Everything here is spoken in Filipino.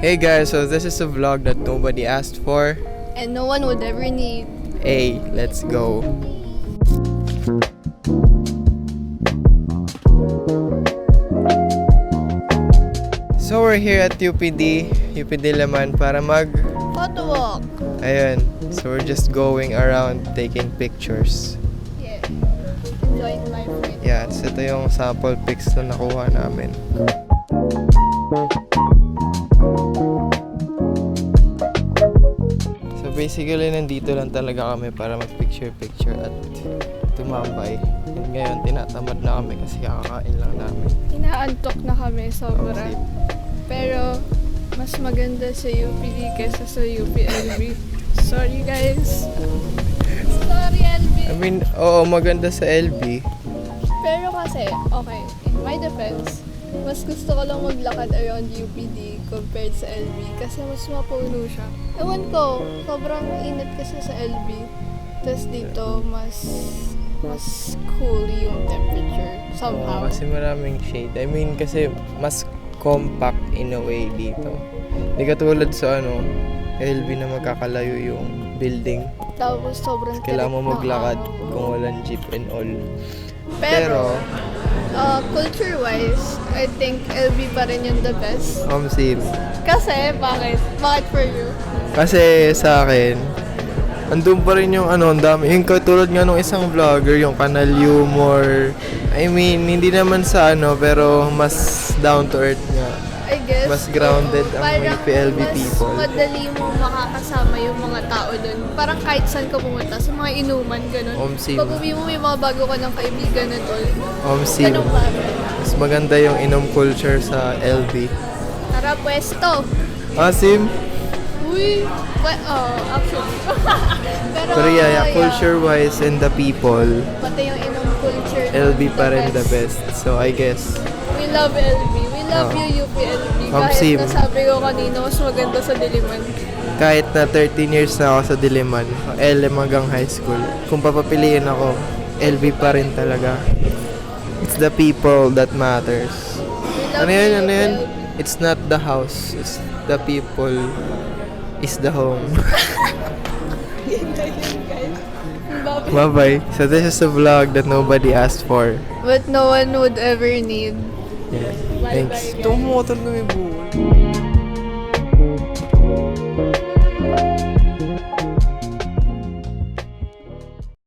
Hey guys, so this is a vlog that nobody asked for. And no one would ever need. Hey, let's go. So we're here at UPD Laman para Photo walk. ayun. So we're just going around taking pictures. Yeah. Enjoying life right now. Yeah, so ito yung sample pics na nakuha namin. So basically, nandito lang talaga kami para mag-picture-picture at tumambay. And ngayon, tinatamad na kami kasi kakakain lang namin. Inaantok na kami sobra. Sleep. Pero mas maganda sa UPD kaysa sa UPLB. Sorry guys. Sorry LB. I mean, oo, maganda sa LB. Pero kasi, okay, in my defense, mas gusto ko lang maglakad around UPD compared sa LB kasi mas mapuno siya. Ewan ko, sobrang init kasi sa LB. Tapos dito, mas cool yung temperature somehow. Oo, kasi maraming shade. I mean, kasi mas compact in a way dito. Hindi katulad sa LB na magkakalayo yung building. Tapos sobrang Kailangan mo tirik na maglakad araw. kung walang jeep and all. Pero culture-wise, I think LB pa rin yung the best. Same. Kasi, bakit? Bakit for you? Kasi sa akin, andun pa rin yung ang dami. Yung katulad nga nung isang vlogger, yung Kanal Humor. I mean, hindi naman sa pero mas down to earth nga. I guess. Mas grounded ang parang UPLB people. mas madali mo makakasama yung mga tao dun. Parang kahit saan ka pumunta, sa mga inuman, ganun. Same. Pag uwi mo, may mga bago ka ng kaibigan na tol. Same. Ganun ba? Mas maganda yung inom culture sa LB. Tara, pwesto! Same. Uy! Actually. Pero yeah, culture-wise and the people, Pati yung inom culture. LB pa rin the best. So I guess, We love LB. We love you, UPLB. Kahit Same. nasabi ko kanina, mas maganda sa Diliman. kahit na 13 years na ako sa Diliman, LM hanggang high school, kung papapiliin ako, LB pa rin talaga. It's the people that matters. We love Ano yun? UPLB. It's not the house, it's the people is the home. Yun na yun, guys. Bye-bye. Bye-bye. So this is a vlog that nobody asked for. But no one would ever need. Yeah. Bye-bye, Thanks. guys. Itong motor na may buhay.